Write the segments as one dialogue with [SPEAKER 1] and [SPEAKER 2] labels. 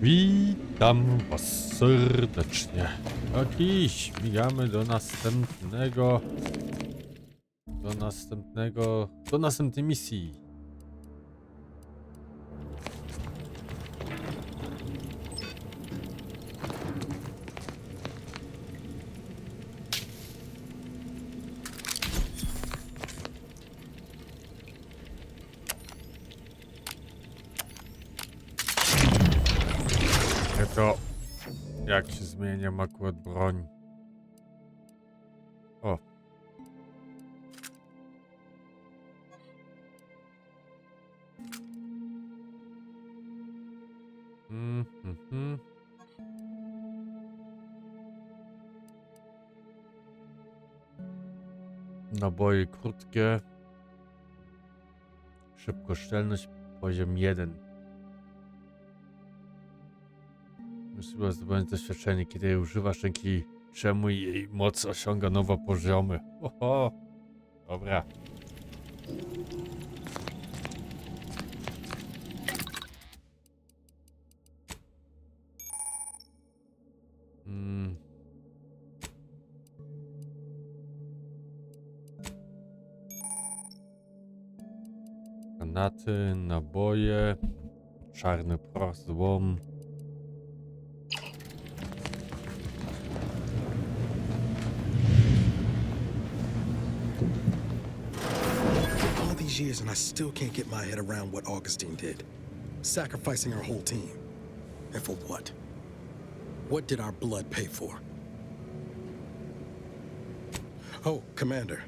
[SPEAKER 1] Witam was serdecznie. I śmigamy do następnej misji. To jak się zmieniam akurat broń. O. Naboje krótkie. Szybkoszczelność poziom 1. Możliwe zdobyć doświadczenie, kiedy jej używasz, dzięki czemu jej moc osiąga nowe poziomy. Oho! Dobra. Granaty, naboje, czarny proch, złom.
[SPEAKER 2] Years and I still can't get my head around what Augustine did. Sacrificing our whole team. And for what? What did our blood pay for? Oh, Commander.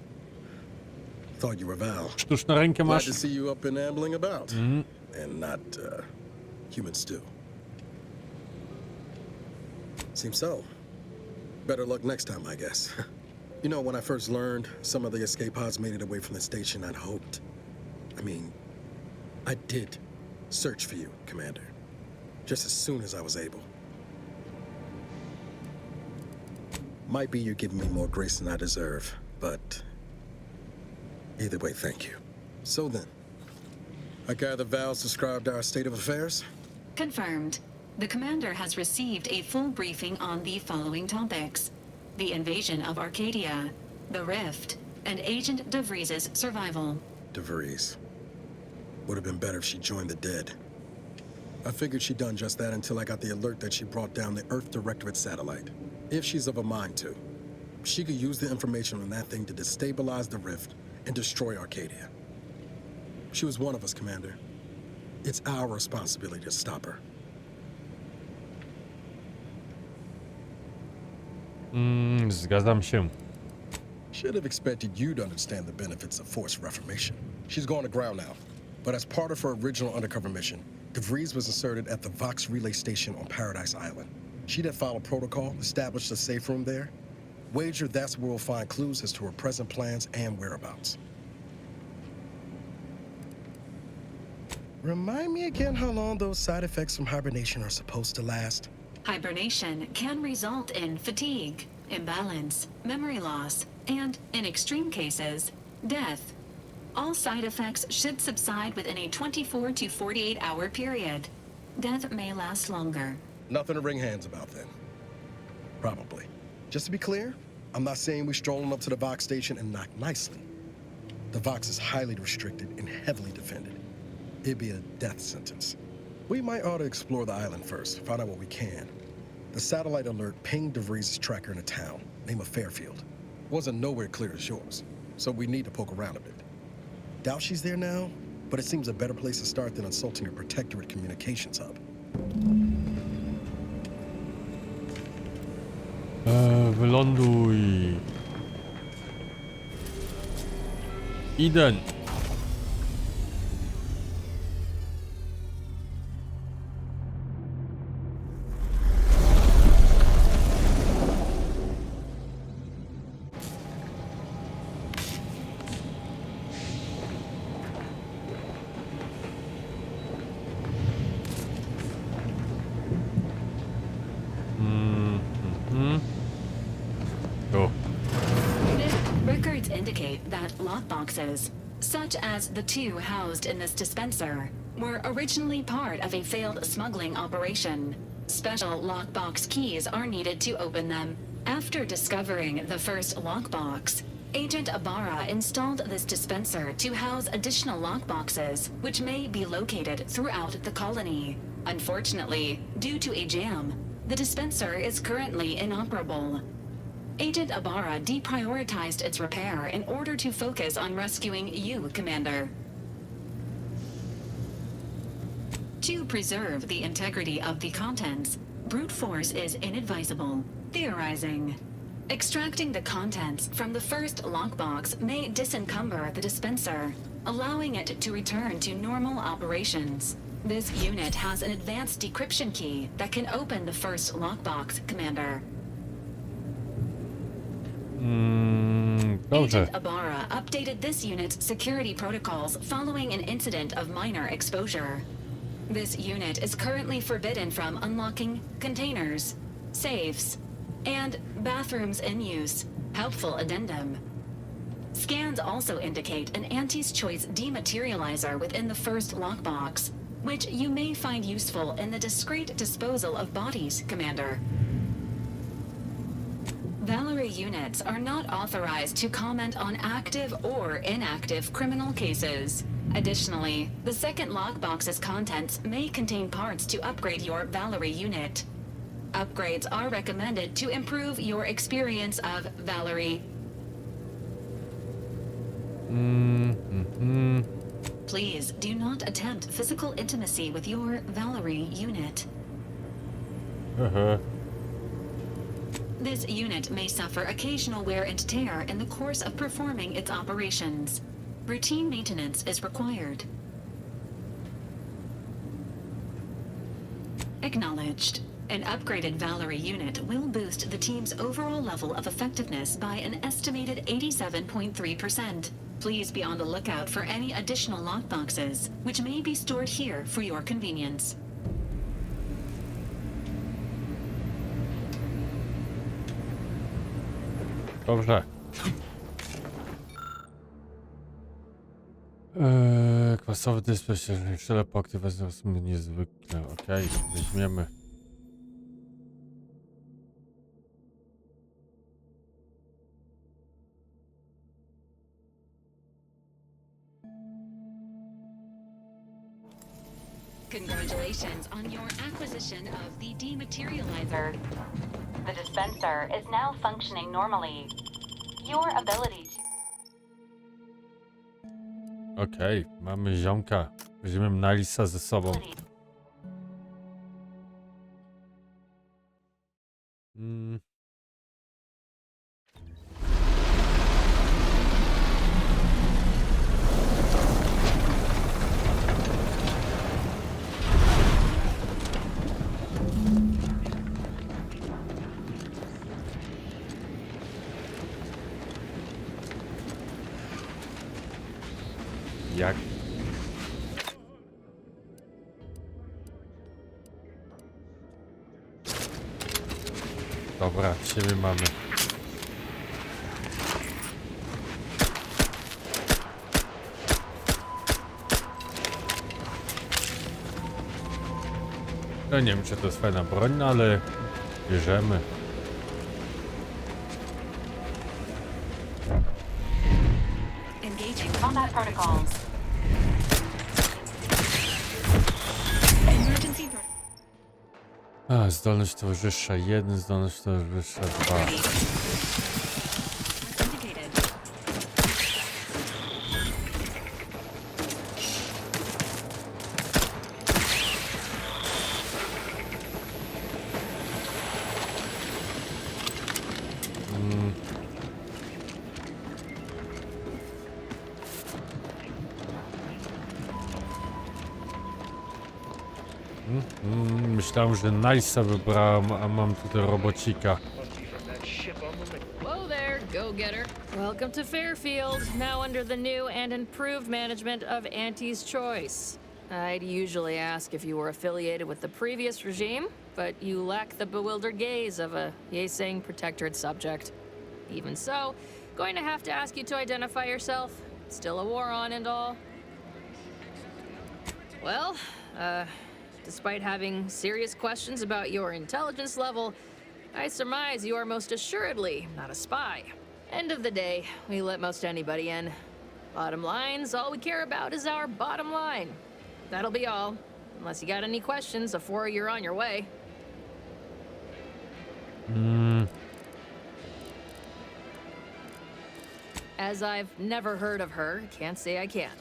[SPEAKER 2] Thought you were Val.
[SPEAKER 1] Sztuczną rękę
[SPEAKER 2] Glad
[SPEAKER 1] masz.
[SPEAKER 2] to see you up and ambling about. And not, human stew. Seems so. Better luck next time, I guess. You know, when I first learned some of the escape pods made it away from the station, I'd hoped. I did search for you, Commander. Just as soon as I was able. Might be you're giving me more grace than I deserve, but either way, thank you. So then, I gather Val's described our state of affairs?
[SPEAKER 3] Confirmed. The commander has received a full briefing on the following topics: the invasion of Arcadia, the Rift, and Agent DeVries's survival.
[SPEAKER 2] DeVries. Would have been better if she joined the dead. I figured she'd done just that until I got the alert that she brought down the Earth Directorate satellite. If she's of a mind to, she could use the information on that thing to destabilize the Rift and destroy Arcadia. She was one of us, Commander. It's our responsibility to stop her.
[SPEAKER 1] Zgadzam się.
[SPEAKER 2] Should have expected you to understand the benefits of forced reformation. She's going to ground now, but as part of her original undercover mission, DeVries was inserted at the Vox relay station on Paradise Island. She'd have followed protocol, established a safe room there. Wager that's where we'll find clues as to her present plans and whereabouts. Remind me again how long those side effects from hibernation are supposed to last?
[SPEAKER 3] Hibernation can result in fatigue, imbalance, memory loss, and, in extreme cases, death. All side effects should subside within a 24 to 48 hour period. Death may last longer.
[SPEAKER 2] Nothing to wring hands about then. Probably. Just to be clear, I'm not saying we strolling up to the Vox station and knock nicely. The Vox is highly restricted and heavily defended. It'd be a death sentence. We might ought to explore the island first, find out what we can. The satellite alert pinged DeVries' tracker in a town, name of Fairfield. Wasn't nowhere clear as yours, so we need to poke around a bit. Doubt she's there now, but it seems a better place to start than insulting her protectorate communications hub.
[SPEAKER 1] Wyląduj. Idę.
[SPEAKER 3] Records indicate that lockboxes, such as the two housed in this dispenser, were originally part of a failed smuggling operation. Special lockbox keys are needed to open them. After discovering the first lockbox, Agent Ibarra installed this dispenser to house additional lockboxes, which may be located throughout the colony. Unfortunately, due to a jam, the dispenser is currently inoperable. Agent Ibarra deprioritized its repair in order to focus on rescuing you, Commander. To preserve the integrity of the contents, brute force is inadvisable. Theorizing. Extracting the contents from the first lockbox may disencumber the dispenser, allowing it to return to normal operations. This unit has an advanced decryption key that can open the first lockbox, Commander.
[SPEAKER 1] Dobrze.
[SPEAKER 3] Agent Ibarra updated this unit's security protocols following an incident of minor exposure. This unit is currently forbidden from unlocking containers, safes, and bathrooms in use. Helpful addendum. Scans also indicate an Auntie's Choice dematerializer within the first lockbox, which you may find useful in the discreet disposal of bodies, Commander. Valerie units are not authorized to comment on active or inactive criminal cases. Additionally, the second lockbox's contents may contain parts to upgrade your Valerie unit. Upgrades are recommended to improve your experience of Valerie. Please do not attempt physical intimacy with your Valerie unit. This unit may suffer occasional wear and tear in the course of performing its operations. Routine maintenance is required. Acknowledged. An upgraded Valerie unit will boost the team's overall level of effectiveness by an estimated 87.3%. Please be on the lookout for any additional lockboxes, which may be stored here for your convenience.
[SPEAKER 1] Dobrze. Kwasowy dysplej szczele po aktywacji są niezwykle. Okej, weźmiemy.
[SPEAKER 3] Congratulations on your acquisition of the dematerializer. The dispenser is now functioning normally. Your ability to...
[SPEAKER 1] Okej, mamy ziomka. Weźmiemy Nilsa ze sobą. Jak? Dobra, ciebie mamy. No nie wiem, czy to jest fajna broń, no ale bierzemy.
[SPEAKER 3] Engaging combat protocols.
[SPEAKER 1] A, zdolność towarzysza 1, zdolność towarzysza 2. Myślałem, że Nice'a wybrałem, a mam tutaj robocika.
[SPEAKER 4] Whoa there, go-getter. Welcome to Fairfield, now under the new and improved management of Auntie's Choice. I'd usually ask if you were affiliated with the previous regime, but you lack the bewildered gaze of a yay-saying protectorate subject. Even so, going to have to ask you to identify yourself. Still a war on and all. Well, despite having serious questions about your intelligence level, I surmise you are most assuredly not a spy. End of the day, we let most anybody in. Bottom line's all we care about is our bottom line. That'll be all, unless you got any questions before you're on your way. As I've never heard of her, can't say I can.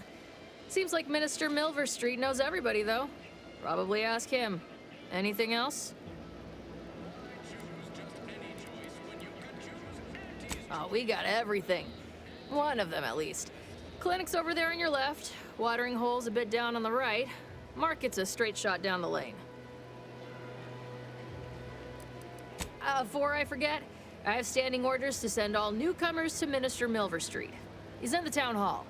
[SPEAKER 4] Seems like Minister Milverstreet knows everybody, though. Probably ask him. Anything else? Oh, we got everything. One of them, at least. Clinic's over there on your left. Watering hole's a bit down on the right. Market's a straight shot down the lane. Before I forget, I have standing orders to send all newcomers to Minister Milverstreet. He's in the town hall.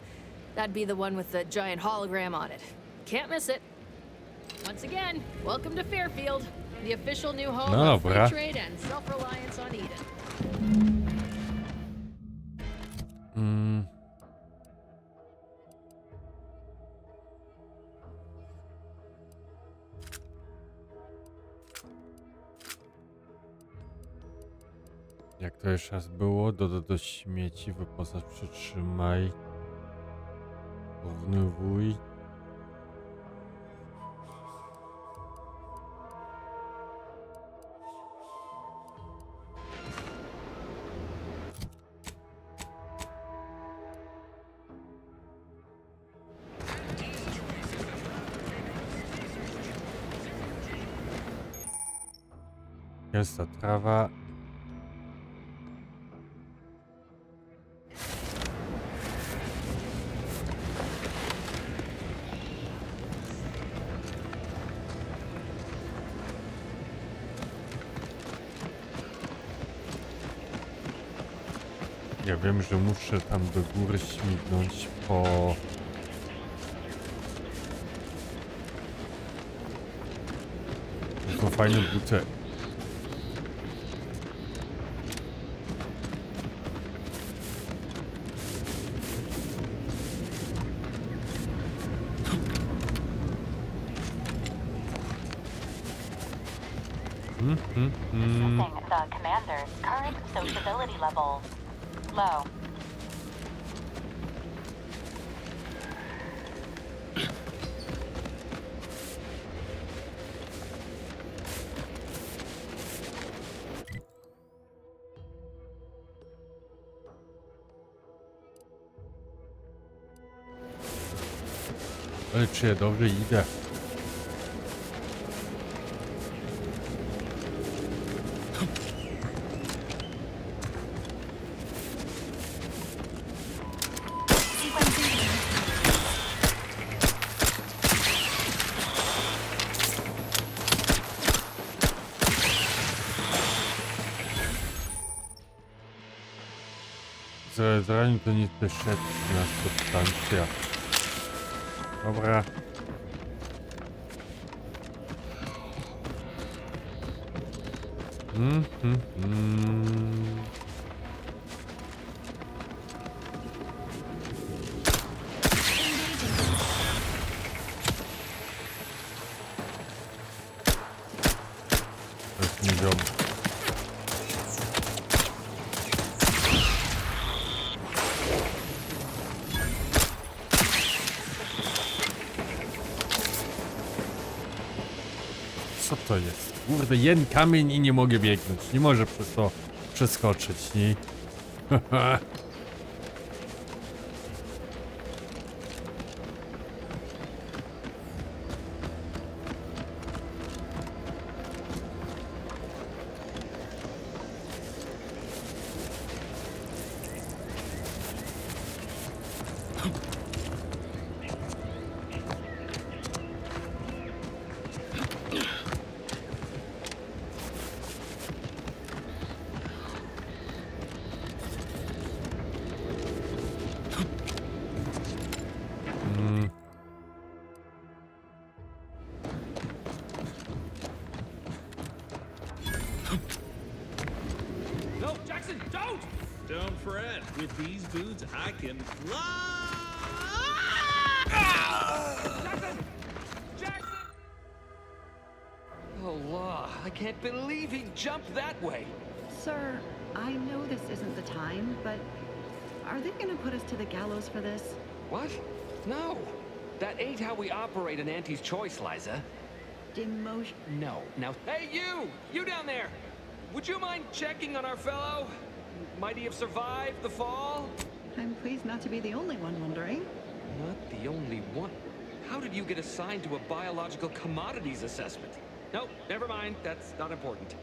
[SPEAKER 4] That'd be the one with the giant hologram on it. Can't miss it. Once again, welcome to Fairfield, the official new home of free trade and self-reliance on Eden.
[SPEAKER 1] Jak to jeszcze raz było? Dodaj do śmieci, wyposaż, przytrzymaj, porównywuj. Jest ta trawa. Ja wiem, że muszę tam do góry śmignąć po... To fajne buty.
[SPEAKER 5] Assessing the commander's current sociability levels. Low.
[SPEAKER 1] Ale czy ja dobrze idę? Zraniu to nie też na substancja. Dobra. To jest nie wiadomo. Co to jest? Kurde, jeden kamień i nie mogę biegnąć. Nie może przez to przeskoczyć, nie?
[SPEAKER 6] No, Jackson, don't! Don't fret. With these boots, I can fly! Jackson!
[SPEAKER 7] I can't believe he jumped that way.
[SPEAKER 8] Sir, I know this isn't the time, but are they gonna put us to the gallows for this?
[SPEAKER 7] What? No. That ain't how we operate in Auntie's Choice, Liza.
[SPEAKER 8] Demotion.
[SPEAKER 7] No. Now, hey, you! You down there! Would you mind checking on our fellow? Might he have survived the fall?
[SPEAKER 8] I'm pleased not to be the only one wondering.
[SPEAKER 7] Not the only one. How did you get assigned to a biological commodities assessment? Nope, never mind. That's not important.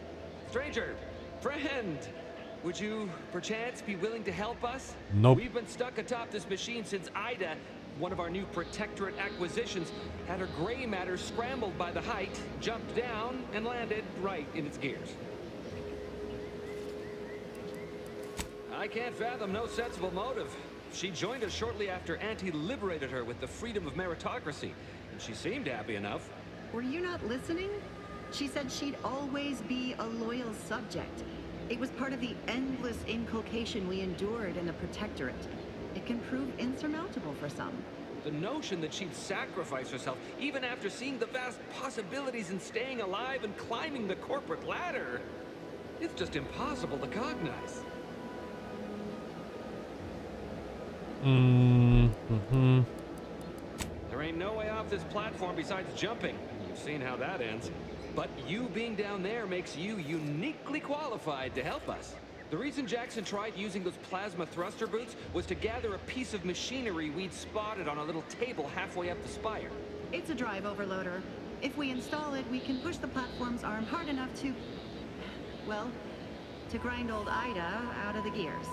[SPEAKER 7] Stranger, friend, would you perchance be willing to help us?
[SPEAKER 1] Nope.
[SPEAKER 7] We've been stuck atop this machine since Ida, one of our new protectorate acquisitions, had her gray matter scrambled by the height, jumped down, and landed right in its gears. I can't fathom no sensible motive. She joined us shortly after Auntie liberated her with the freedom of meritocracy, and she seemed happy enough.
[SPEAKER 8] Were you not listening? She said she'd always be a loyal subject. It was part of the endless inculcation we endured in the protectorate. It can prove insurmountable for some.
[SPEAKER 7] The notion that she'd sacrifice herself, even after seeing the vast possibilities in staying alive and climbing the corporate ladder, it's just impossible to cognize. There ain't no way off this platform besides jumping. You've seen how that ends. But you being down there makes you uniquely qualified to help us. The reason Jackson tried using those plasma thruster boots was to gather a piece of machinery we'd spotted on a little table halfway up the spire.
[SPEAKER 8] It's a drive overloader. If we install it, we can push the platform's arm hard enough to, well, to grind old Ida out of the gears.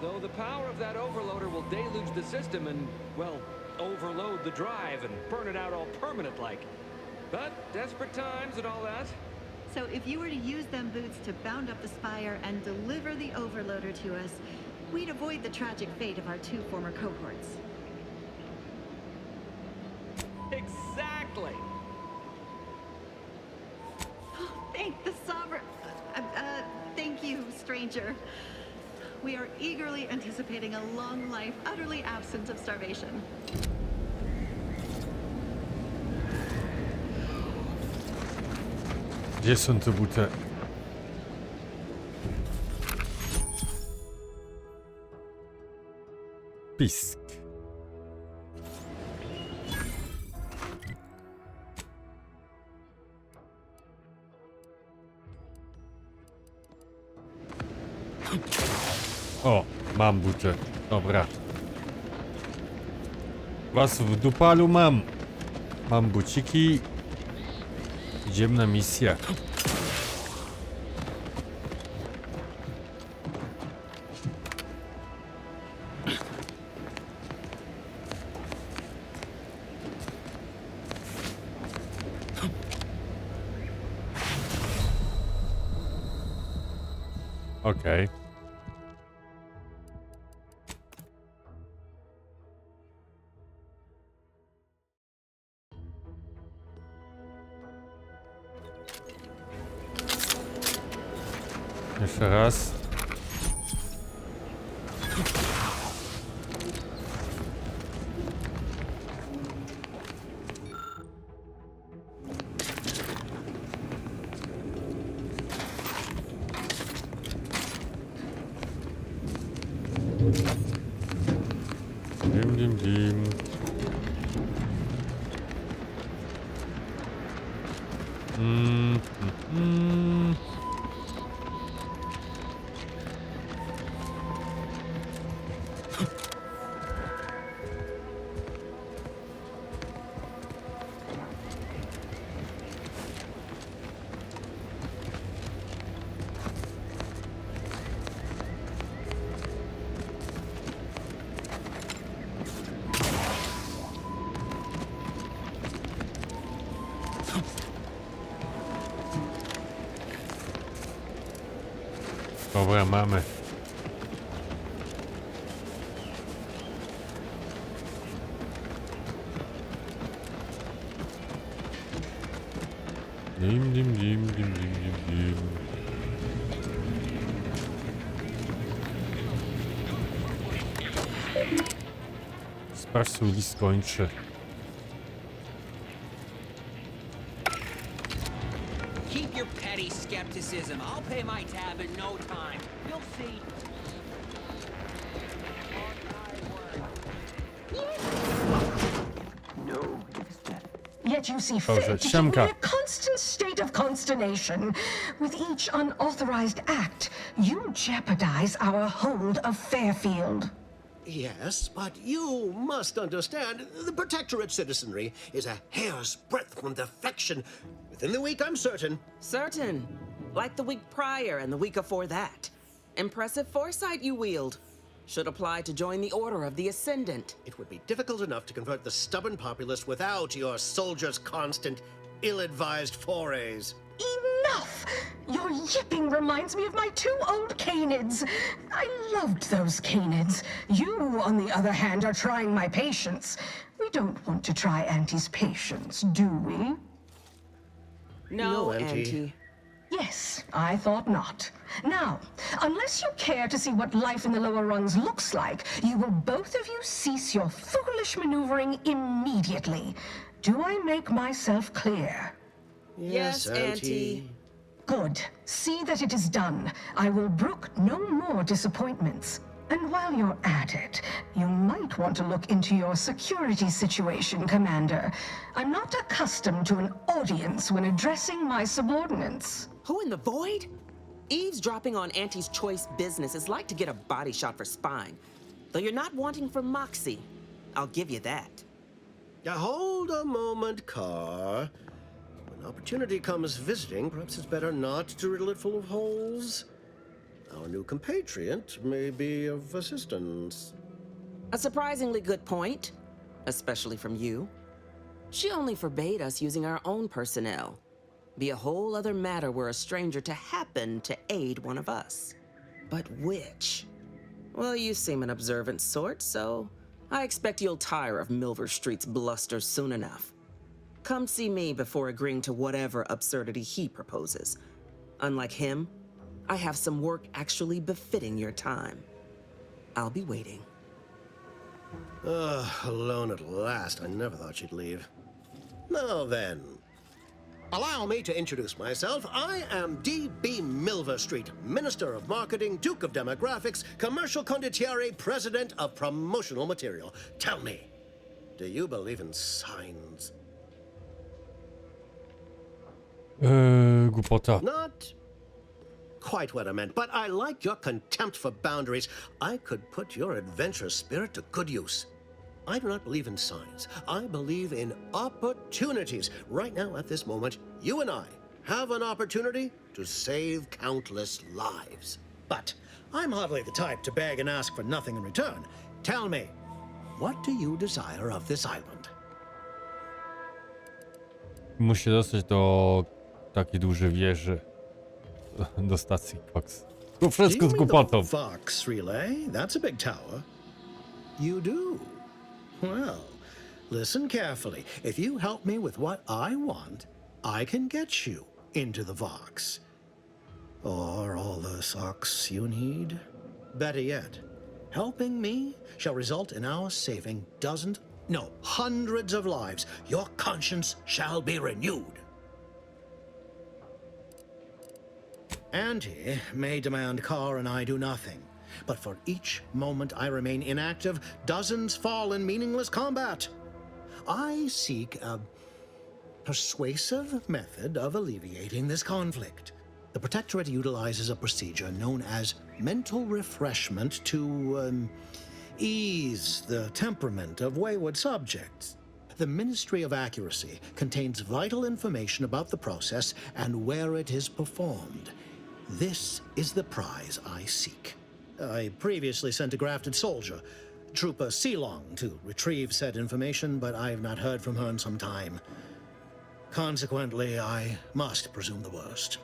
[SPEAKER 7] Though the power of that overloader will deluge the system and, well, overload the drive and burn it out all permanent-like. But desperate times and all that.
[SPEAKER 8] So if you were to use them boots to bound up the spire and deliver the overloader to us, we'd avoid the tragic fate of our two former cohorts.
[SPEAKER 7] Exactly!
[SPEAKER 8] Thank the Sovereign. Thank you, stranger. We are eagerly anticipating a long life utterly absent of starvation.
[SPEAKER 1] Gdzie są te buty? Pisk. O, mam buty. Dobra. Was w dupalu mam. Mam buciki. Idziemy na misję. Okej. Jeszcze raz. Dim, dim, dim. Dobra, mamy. Dim, dim, dim, dim, dim, dim, dim. Sprawdź, co list skończy.
[SPEAKER 9] Keep your petty skepticism. I'll pay my tab in no time. You'll see.
[SPEAKER 10] Yet you see
[SPEAKER 1] Dobrze,
[SPEAKER 10] fit to keep me
[SPEAKER 1] Siemka.
[SPEAKER 10] in a constant state of consternation. With each unauthorized act, you jeopardize our hold of Fairfield.
[SPEAKER 11] Yes, but you must understand, the Protectorate citizenry is a hair's breadth from defection. Within the week, I'm certain.
[SPEAKER 12] Certain. Like the week prior and the week before that. Impressive foresight you wield. Should apply to join the Order of the Ascendant.
[SPEAKER 11] It would be difficult enough to convert the stubborn populace without your soldiers' constant, ill-advised forays.
[SPEAKER 10] Enough! Your yipping reminds me of my 2 old canids. I loved those canids. You, on the other hand, are trying my patience. We don't want to try Auntie's patience, do we?
[SPEAKER 12] No,
[SPEAKER 11] Auntie.
[SPEAKER 12] Auntie.
[SPEAKER 10] Yes, I thought not. Now, unless you care to see what life in the lower rungs looks like, you will both of you cease your foolish maneuvering immediately. Do I make myself clear?
[SPEAKER 12] Yes, Auntie.
[SPEAKER 10] Good. See that it is done. I will brook no more disappointments. And while you're at it, you might want to look into your security situation, Commander. I'm not accustomed to an audience when addressing my subordinates.
[SPEAKER 12] Who in the void? Eavesdropping on Auntie's choice business is like to get a body shot for spying. Though you're not wanting for moxie. I'll give you that.
[SPEAKER 11] Now, hold a moment, Carr. When opportunity comes visiting, perhaps it's better not to riddle it full of holes. Our new compatriot may be of assistance.
[SPEAKER 12] A surprisingly good point, especially from you. She only forbade us using our own personnel. Be a whole other matter were a stranger to happen to aid one of us. But which? Well, you seem an observant sort, so I expect you'll tire of Milver Street's bluster soon enough. Come see me before agreeing to whatever absurdity he proposes. Unlike him, I have some work actually befitting your time. I'll be waiting.
[SPEAKER 11] Alone at last. I never thought she'd leave. Now then, allow me to introduce myself. I am D.B. Milver Street, Minister of Marketing, Duke of Demographics, Commercial Condottiere, President of Promotional Material. Tell me, do you believe in signs?
[SPEAKER 1] Głupota.
[SPEAKER 11] Not quite what I meant, but I like your contempt for boundaries. I could put your adventurous spirit to good use. I do not believe in signs. I believe in opportunities. Right now, at this moment, you and I have an opportunity to save countless lives. But I'm hardly the type to beg and ask for nothing in return. Tell me, what do you desire of this island?
[SPEAKER 1] Musi dostać do takiej dużej wieży. Do stacji Fox. To wszystko z głupotą.
[SPEAKER 11] Fox relay? That's a big tower. You do? Well, listen carefully. If you help me with what I want, I can get you into the Vox. Or all the socks you need. Better yet, helping me shall result in our saving dozens, no, hundreds of lives. Your conscience shall be renewed. Auntie may demand Carr and I do nothing, but for each moment I remain inactive, dozens fall in meaningless combat. I seek a persuasive method of alleviating this conflict. The Protectorate utilizes a procedure known as mental refreshment to ease the temperament of wayward subjects. The Ministry of Accuracy contains vital information about the process and where it is performed. This is the prize I seek. I previously sent a grafted soldier, Trooper Sealong, to retrieve said information, but I have not heard from her in some time. Consequently, I must presume the worst.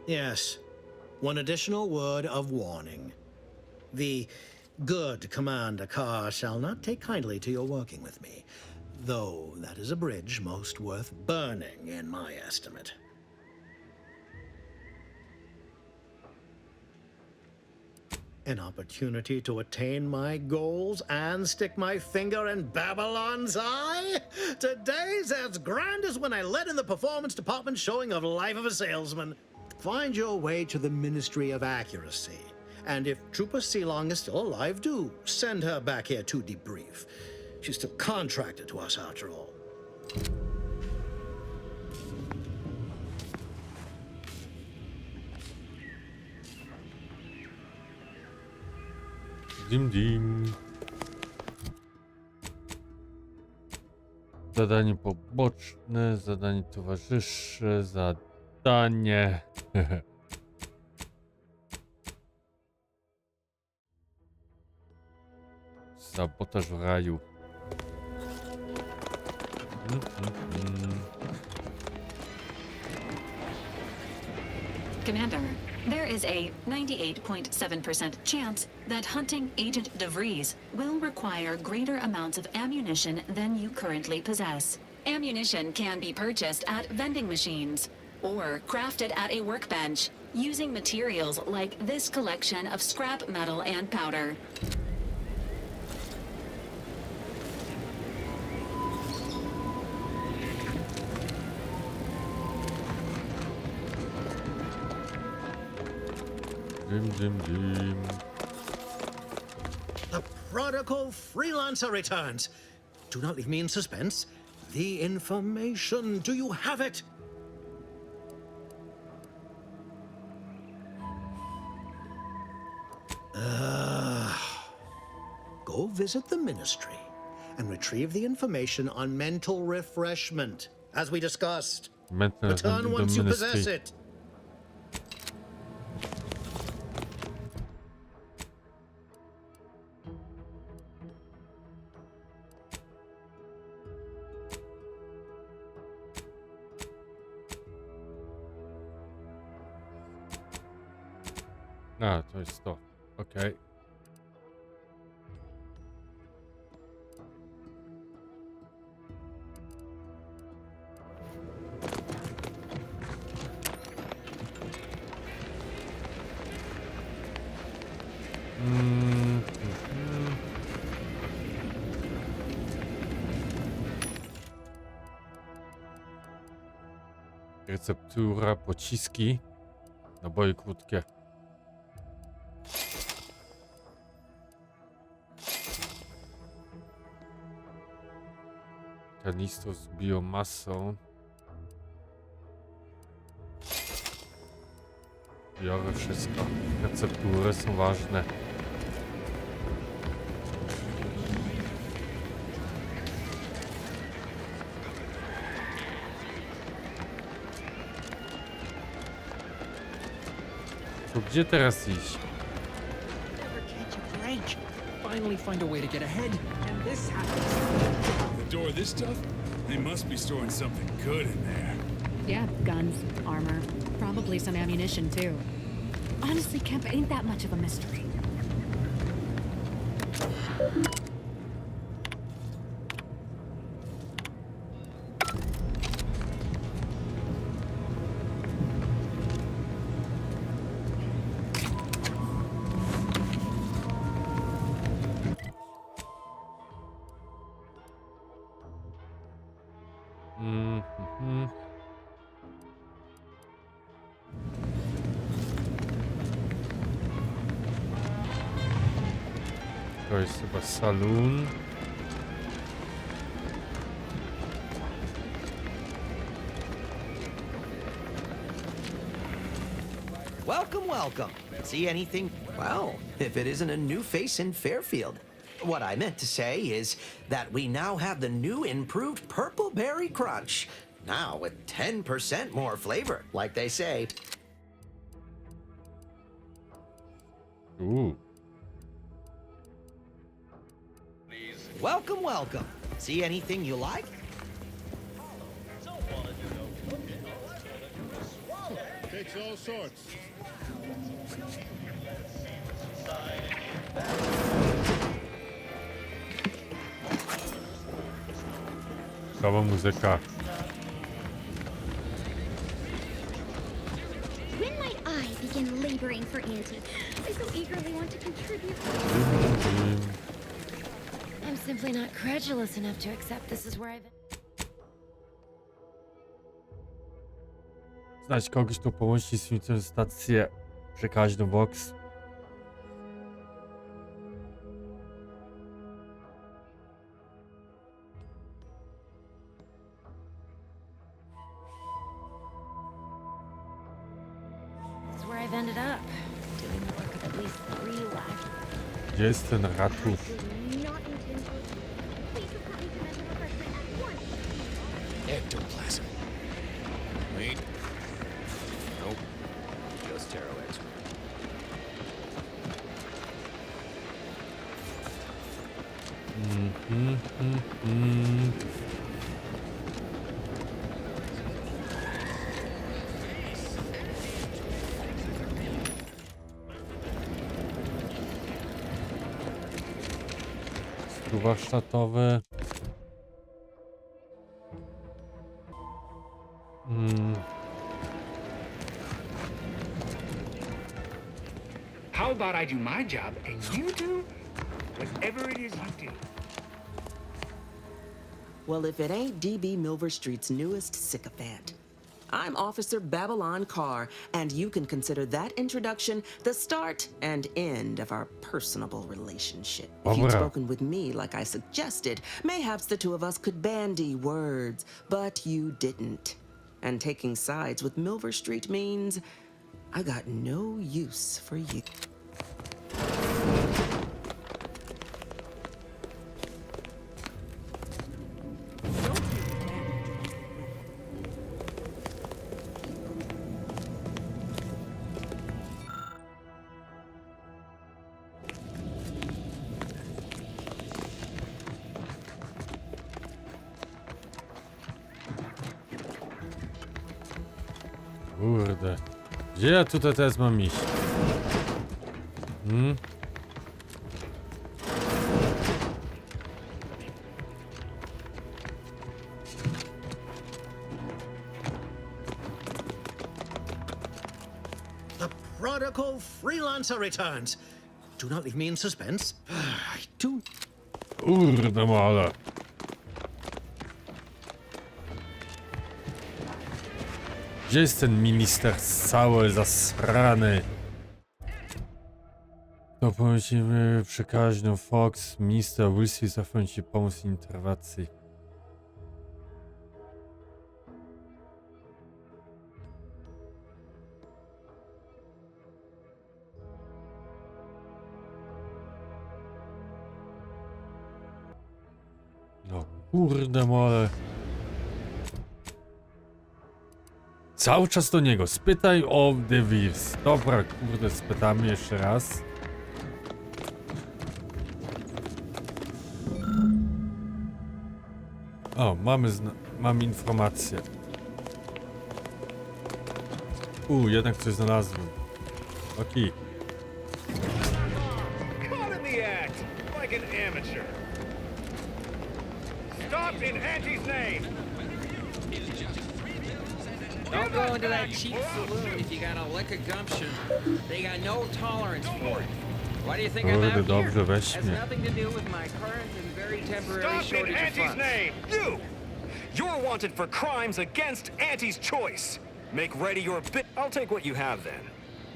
[SPEAKER 11] Yes, one additional word of warning. The good Commander Carr shall not take kindly to your working with me, though that is a bridge most worth burning in my estimate. An opportunity to attain my goals and stick my finger in Babylon's eye? Today's as grand as when I led in the performance department showing of Life of a Salesman. Find your way to the Ministry of Accuracy. And if Trooper Sealong is still alive, do send her back here to debrief. She's still contracted to us after all.
[SPEAKER 1] Dim dim. Zadanie poboczne, zadanie towarzysze, zadanie. Sabotaż w raju.
[SPEAKER 3] Commander, there is a 98.7% chance that hunting Agent DeVries will require greater amounts of ammunition than you currently possess. Ammunition can be purchased at vending machines or crafted at a workbench using materials like this collection of scrap metal and powder.
[SPEAKER 1] Dim dim dim.
[SPEAKER 11] The prodigal freelancer returns. Do not leave me in suspense. The information, do you have it? Go visit the ministry and retrieve the information on mental refreshment, as we discussed. Return once you possess it.
[SPEAKER 1] A, to jest to. Okej. Receptura, pociski, naboje krótkie. Kanister z biomasą. Biorę wszystko. Receptury są ważne. To gdzie teraz iść?
[SPEAKER 6] Finally find a way to get ahead, and this happens.
[SPEAKER 13] The door this tough? They must be storing something good in there.
[SPEAKER 14] Yeah, guns, armor, probably some ammunition too. Honestly, Kemp ain't that much of a mystery.
[SPEAKER 1] To jest chyba saloon.
[SPEAKER 9] Welcome, welcome. See anything? Well, if it isn't a new face in Fairfield. What I meant to say is that we now have the new improved Purple Berry Crunch. Now with 10% more flavor, like they say.
[SPEAKER 1] Ooh.
[SPEAKER 9] Welcome, welcome. See anything you like?
[SPEAKER 13] Takes all sorts.
[SPEAKER 1] Cała muzyka.
[SPEAKER 15] When might I begin laboring for Auntie. I so eagerly want to contribute. I'm simply not credulous enough to accept this is where I've...
[SPEAKER 1] Znać kogoś, kto połączy z stację przekaźną Vox.
[SPEAKER 15] This is where I've ended up. Doing the work of at least 3 lives.
[SPEAKER 1] Gdzie jest ten Raju?
[SPEAKER 13] Ectoplasm. Wait. Nope. Just Tarot X.
[SPEAKER 1] Stół warsztatowy.
[SPEAKER 16] How about I do my job and you do whatever it is you do?
[SPEAKER 12] Well, if it ain't DB Milver Street's newest sycophant. I'm Officer Babylon Carr, and you can consider that introduction the start and end of our personable relationship. If you'd spoken with me like I suggested, mayhaps the two of us could bandy words, but you didn't. And taking sides with Milver Street means I got no use for you.
[SPEAKER 1] Kurde. Gdzie ja tutaj teraz mam iść?
[SPEAKER 11] The prodigal freelancer returns. Do not leave me in suspense. I do...
[SPEAKER 1] Kurde mole. Gdzie jest ten minister cały zasrany? To pomyślimy przekaźną Fox, minister Wyspa zaczął ci pomóc interwencji. No kurde mole. Cały czas do niego. Spytaj o The Wirs. Dobra, kurde, spytamy jeszcze raz. O, mamy informację. Jednak coś znalazłem. Okej.
[SPEAKER 16] Caught in the act, like an amateur. Stop in Auntie's name.
[SPEAKER 7] Don't go into that cheap saloon if you got a lick of gumption. They got no tolerance for it. Why do you think I'm out here? Has nothing to do with my current and very temporary shortage of funds.
[SPEAKER 16] Stop in Auntie's name! You! You're wanted for crimes against Auntie's choice. Make ready your bit. I'll take what you have then.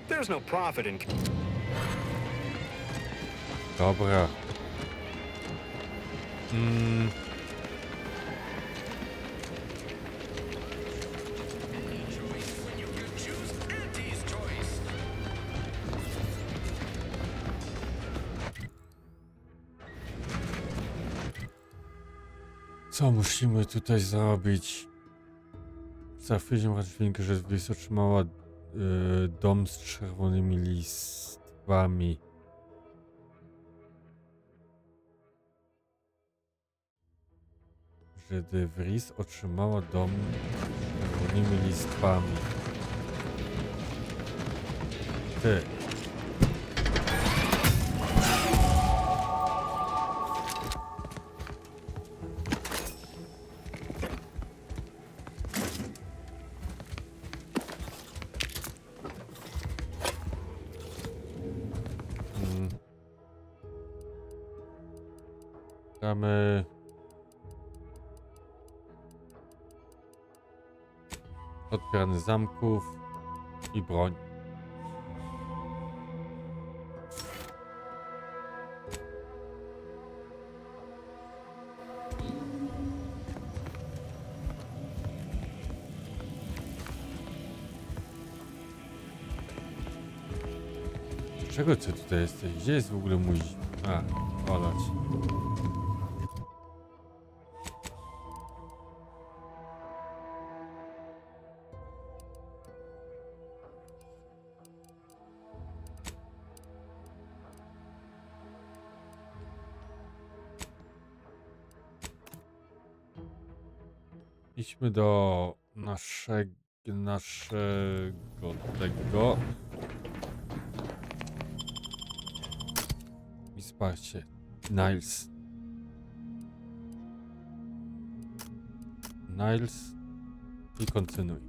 [SPEAKER 16] There's no profit in...
[SPEAKER 1] Dobra. Co musimy tutaj zrobić? Za chwilę masz dźwięk, że Wys otrzymała dom z czerwonymi listwami. Że De Vries otrzymała dom z czerwonymi listwami. Ty. Mamy... Otwieranie zamków i broń. Czego ty tutaj jesteś? Gdzie jest w ogóle mój... A, olać. Idźmy do naszego tego. I sprawdźcie. Niles. I kontynuuj.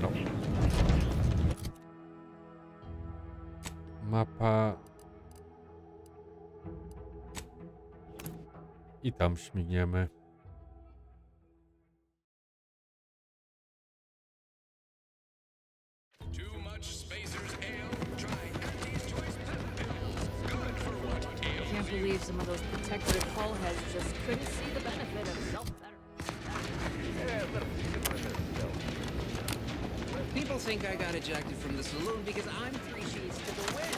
[SPEAKER 1] No. Mapa. I tam śmigniemy.
[SPEAKER 4] Can't believe some of those protected hull heads just couldn't see the benefit of
[SPEAKER 7] People think I got ejected from the saloon because I'm 3 sheets to the wind.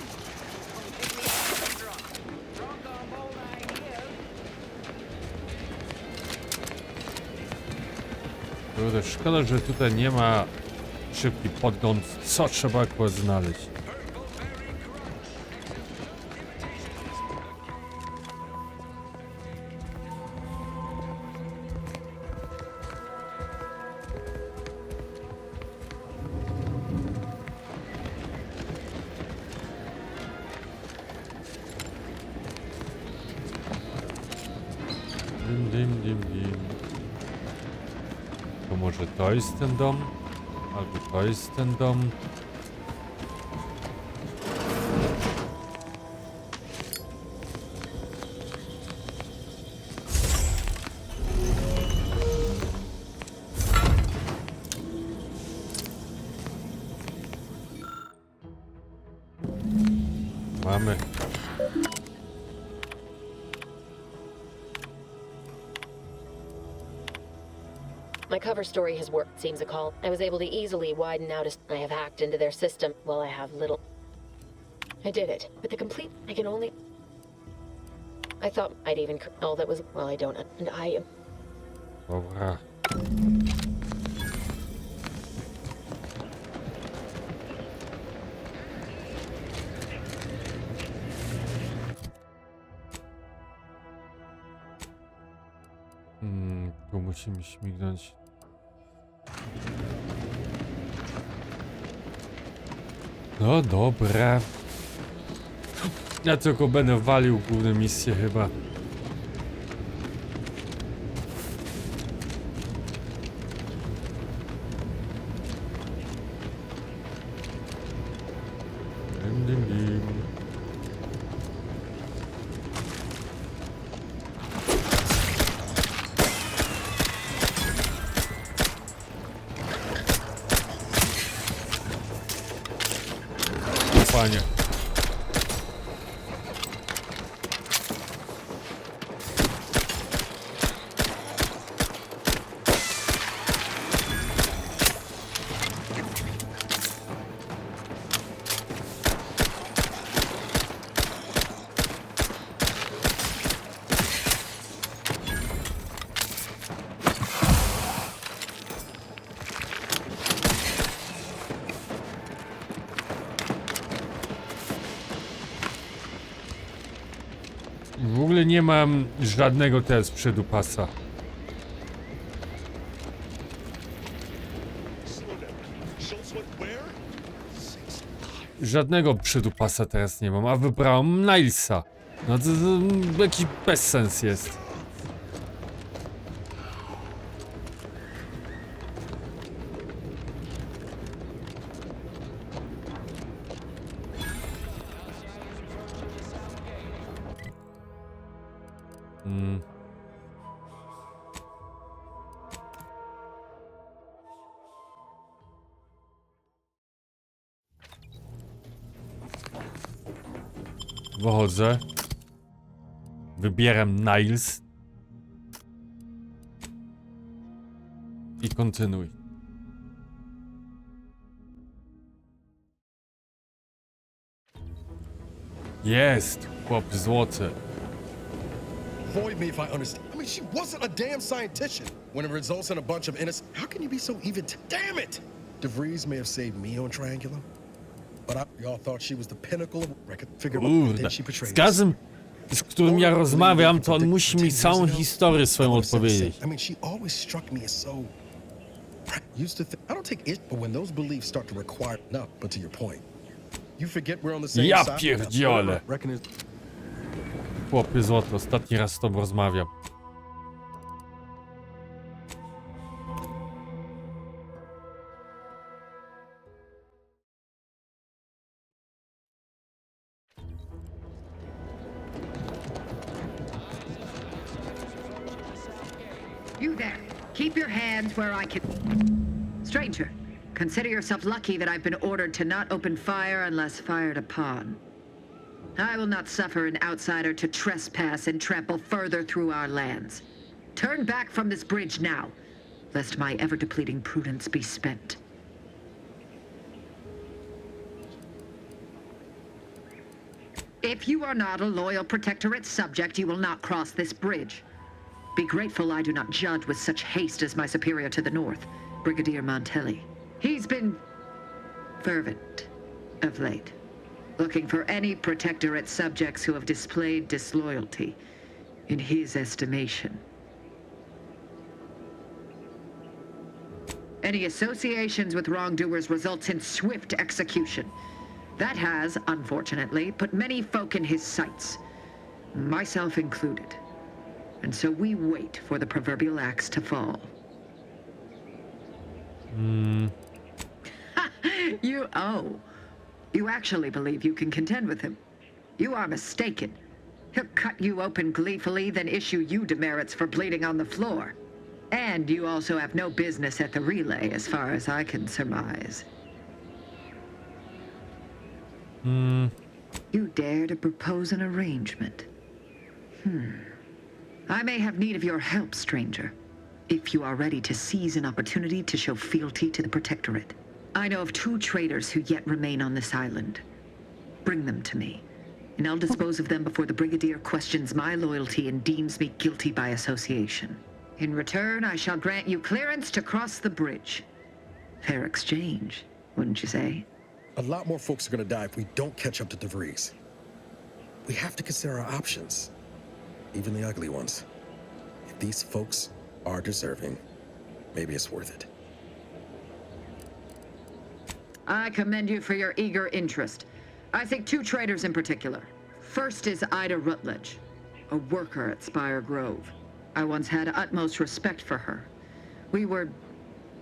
[SPEAKER 7] Pick me up, drunk. Drunk on bold ideas.
[SPEAKER 1] Kurde, szkoda, że tutaj nie ma szybki podgląd, co trzeba akurat znaleźć. Dim. To może to jest ten dom? Albo to jest ten dom? Mamy.
[SPEAKER 17] My cover story has worked, seems a call. I was able to easily widen out as I have hacked into their system. Well, I have little. I did it. But the complete, I can only... I thought I'd even... All that was... Well, I don't... And I...
[SPEAKER 1] Dobra. Tu musimy śmignąć. No dobra. Ja tylko będę walił główne misje chyba. Dim. Panie. W ogóle nie mam żadnego teraz przedupasa. Żadnego przedupasa teraz nie mam, a wybrałem Nilesa. No to jakiś bezsens jest. Wychodzę. Wybieram Niles. I kontynuuj. Jest! Chłop złoty.
[SPEAKER 2] Avoid me if I understand. I mean, she wasn't a damn scientist. When it results in a bunch of innocent, how can you be so even? Damn it! DeVries may have saved me on Triangulum, but y'all thought she was the pinnacle of record. Figure
[SPEAKER 1] Kurde. Z każdym, z którym ja rozmawiam, to on musi mi całą historię swoją odpowiedzieć.
[SPEAKER 2] I mean, she always struck me as so used to think. I don't take it, but when those beliefs start to require, no, but to your point, you forget we're on the same
[SPEAKER 1] Ja
[SPEAKER 2] side.
[SPEAKER 1] pierdzielę. Chłopie złoto, ostatni raz z tobą rozmawiam.
[SPEAKER 18] You there. Keep your hands where I can... Stranger, consider yourself lucky that I've been ordered to not open fire unless fired upon. I will not suffer an outsider to trespass and trample further through our lands. Turn back from this bridge now, lest my ever-depleting prudence be spent. If you are not a loyal Protectorate subject, you will not cross this bridge. Be grateful I do not judge with such haste as my superior to the north, Brigadier Montelli. He's been fervent of late, looking for any Protectorate subjects who have displayed disloyalty in his estimation. Any associations with wrongdoers results in swift execution. That has, unfortunately, put many folk in his sights, myself included. And so we wait for the proverbial axe to fall. You actually believe you can contend with him. You are mistaken. He'll cut you open gleefully, then issue you demerits for bleeding on the floor. And you also have no business at the relay, as far as I can surmise. You dare to propose an arrangement? I may have need of your help, stranger, if you are ready to seize an opportunity to show fealty to the Protectorate. I know of 2 traitors who yet remain on this island. Bring them to me, and I'll dispose of them before the Brigadier questions my loyalty and deems me guilty by association. In return, I shall grant you clearance to cross the bridge. Fair exchange, wouldn't you say?
[SPEAKER 2] A lot more folks are gonna die if we don't catch up to DeVries. We have to consider our options, even the ugly ones. If these folks are deserving, maybe it's worth it.
[SPEAKER 18] I commend you for your eager interest. I think 2 traitors in particular. First is Ida Rutledge, a worker at Spire Grove. I once had utmost respect for her. We were,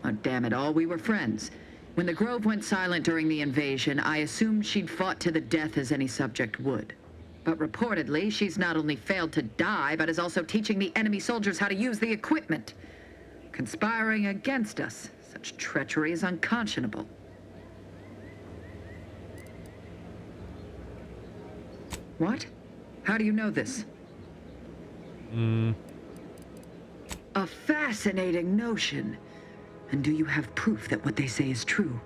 [SPEAKER 18] oh, damn it all, we were friends. When the Grove went silent during the invasion, I assumed she'd fought to the death as any subject would. But reportedly, she's not only failed to die, but is also teaching the enemy soldiers how to use the equipment. Conspiring against us. Such treachery is unconscionable. What? How do you know this? A fascinating notion. And do you have proof that what they say is true?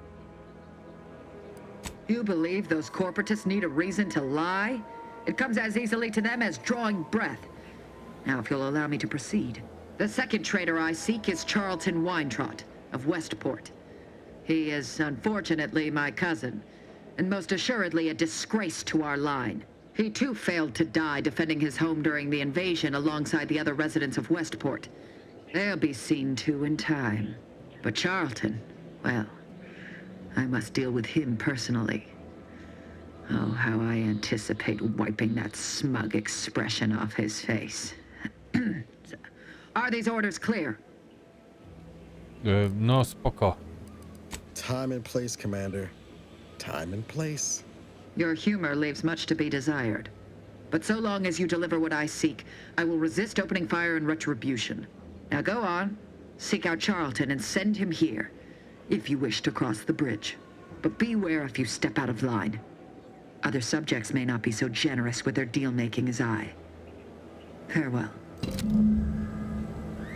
[SPEAKER 18] You believe those corporatists need a reason to lie? It comes as easily to them as drawing breath. Now, if you'll allow me to proceed. The second traitor I seek is Charlton Weintraut of Westport. He is, unfortunately, my cousin, and most assuredly a disgrace to our line. He too failed to die defending his home during the invasion alongside the other residents of Westport. They'll be seen to in time. But Charlton, well, I must deal with him personally. Oh, how I anticipate wiping that smug expression off his face. Are these orders clear?
[SPEAKER 1] No, spoko.
[SPEAKER 2] Time and place, Commander. Time and place.
[SPEAKER 18] Your humor leaves much to be desired. But so long as you deliver what I seek, I will resist opening fire in retribution. Now go on. Seek out Charlton and send him here, if you wish to cross the bridge. But beware if you step out of line. Other subjects may not be so generous with their deal-making as I. Farewell.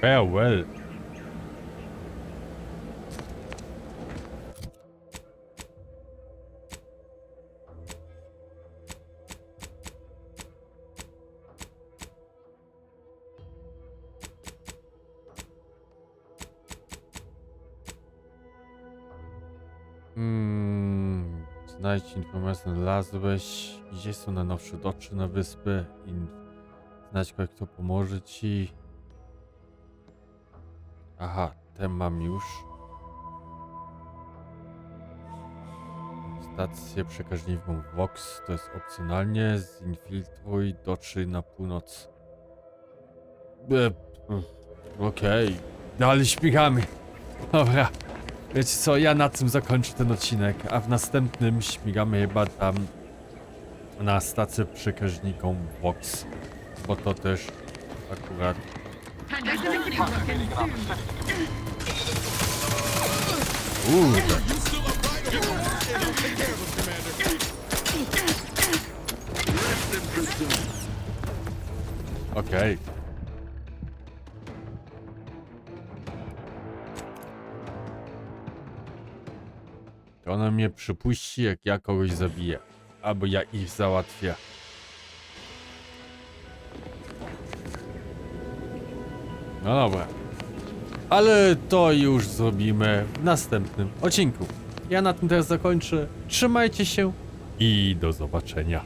[SPEAKER 1] Farewell. Znajdź informację, znalazłeś, gdzie są najnowsze dotrzy na wyspę i znajdź kogoś, kto pomoże ci. Aha, ten mam już. Stację przekaźników Vox, to jest opcjonalnie. Zinfiltruj, dotrzyj na północ. Okej, dalej śmigamy. Dobra. Wiecie co, ja na tym zakończę ten odcinek, a w następnym śmigamy chyba tam na stację przekaźniką Vox, bo to też akurat... Okej. To ona mnie przypuści, jak ja kogoś zabiję. Albo ja ich załatwię. No dobra. Ale to już zrobimy w następnym odcinku. Ja na tym teraz zakończę. Trzymajcie się i do zobaczenia.